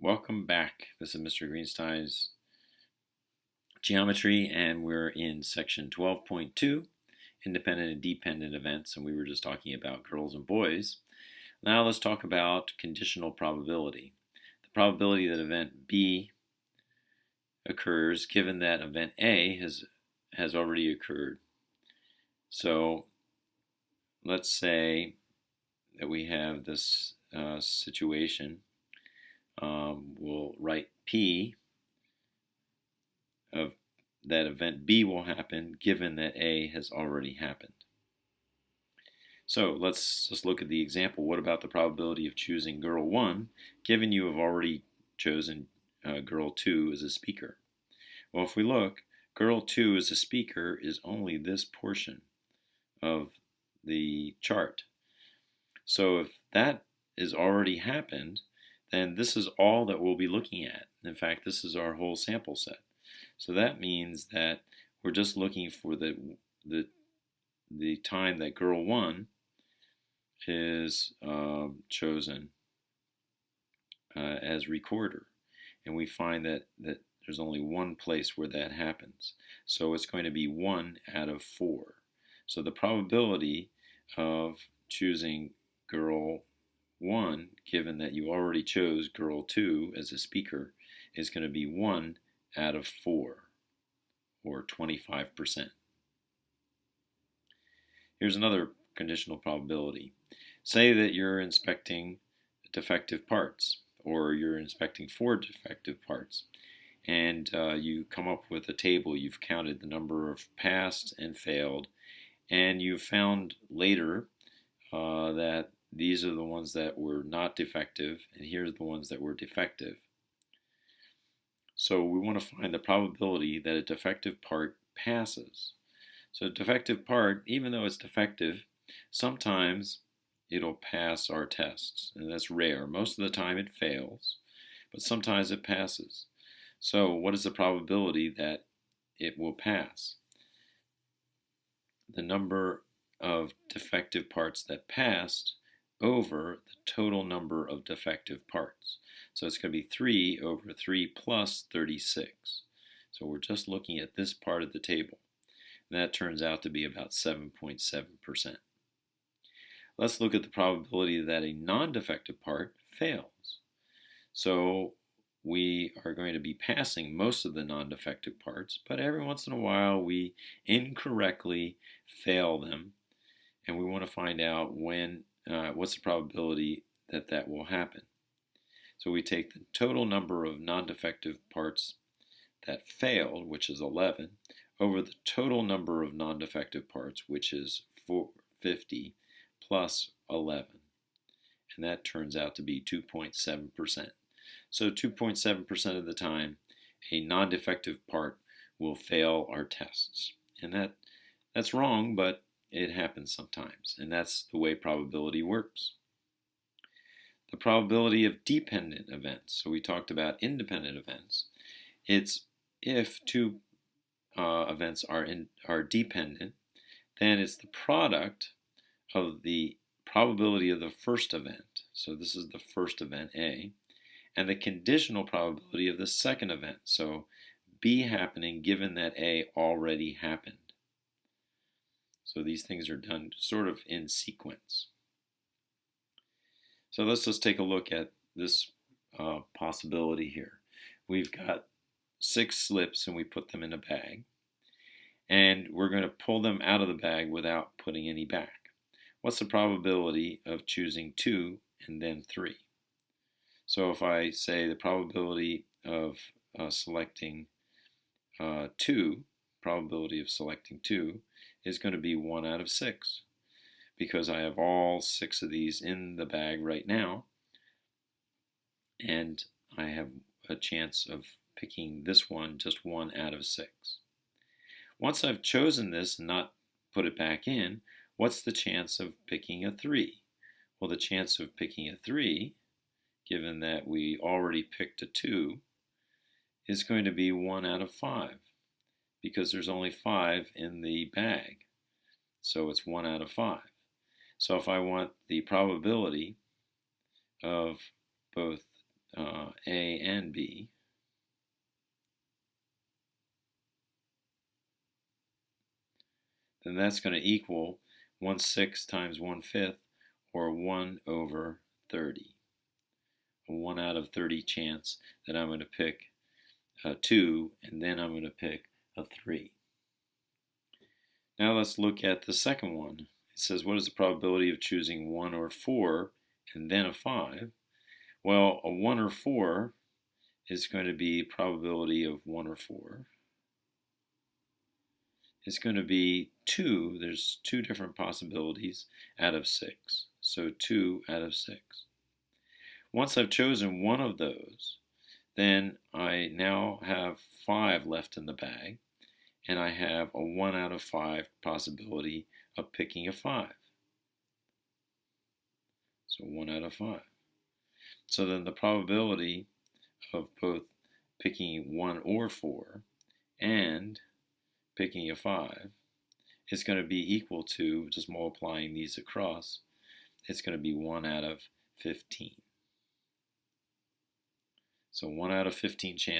Welcome back. This is Mr. Greenstein's Geometry, and we're in section 12.2, Independent and Dependent Events, and we were just talking about girls and boys. Now let's talk about conditional probability. The probability that event B occurs given that event A has already occurred. So let's say that we have this situation. We'll write P of that event B will happen given that A has already happened. So let's just look at the example. What about the probability of choosing girl 1 given you have already chosen girl 2 as a speaker? Well, if we look, girl 2 as a speaker is only this portion of the chart. So if that has already happened, then this is all that we'll be looking at. In fact, this is our whole sample set. So that means that we're just looking for the time that girl 1 is chosen as recorder. And we find that there's only one place where that happens. So it's going to be 1 out of 4. So the probability of choosing girl 1, given that you already chose girl 2 as a speaker, is going to be 1 out of 4, or 25%. Here's another conditional probability. Say that you're inspecting defective parts, or you're inspecting 4 defective parts, and you come up with a table. You've counted the number of passed and failed, and you've found later that these are the ones that were not defective, and here's the ones that were defective. So we want to find the probability that a defective part passes. So a defective part, even though it's defective, sometimes it'll pass our tests, and that's rare. Most of the time it fails, but sometimes it passes. So what is the probability that it will pass? The number of defective parts that passed over the total number of defective parts. So it's going to be 3 over 3 plus 36. So we're just looking at this part of the table. And that turns out to be about 7.7%. Let's look at the probability that a non-defective part fails. So we are going to be passing most of the non-defective parts, but every once in a while we incorrectly fail them, and we want to find out what's the probability that that will happen. So we take the total number of non-defective parts that failed, which is 11, over the total number of non-defective parts, which is 50, plus 11. And that turns out to be 2.7%. So 2.7% of the time, a non-defective part will fail our tests. And that's wrong, but it happens sometimes. And that's the way probability works. The probability of dependent events. So we talked about independent events. It's if two events are dependent, then it's the product of the probability of the first event. So this is the first event, A, and the conditional probability of the second event. So B happening given that A already happened. So these things are done sort of in sequence. So let's just take a look at this possibility here. We've got 6 slips and we put them in a bag. And we're going to pull them out of the bag without putting any back. What's the probability of choosing 2 and then 3? So if I say the probability of selecting 2, probability of selecting 2 is going to be 1 out of 6, because I have all 6 of these in the bag right now, and I have a chance of picking this one, just 1 out of 6. Once I've chosen this and not put it back in, what's the chance of picking a 3? Well, the chance of picking a 3, given that we already picked a 2, is going to be 1 out of 5, because there's only 5 in the bag. So it's 1 out of 5. So if I want the probability of both A and B. Then that's going to equal 1/6 times 1/5, or 1 over 30. A 1 out of 30 chance that I'm going to pick a 2, and then I'm going to pick a 3. Now let's look at the second one. It says, what is the probability of choosing 1 or 4 and then a 5? Well, a 1 or 4 is going to be probability of 1 or 4. It's going to be 2. There's 2 different possibilities out of 6. So 2 out of 6. Once I've chosen one of those, then I now have 5 left in the bag, and I have a 1 out of 5 possibility of picking a 5. So 1 out of 5. So then the probability of both picking 1 or 4 and picking a 5 is going to be equal to, just multiplying these across, it's going to be 1 out of 15. So 1 out of 15 chance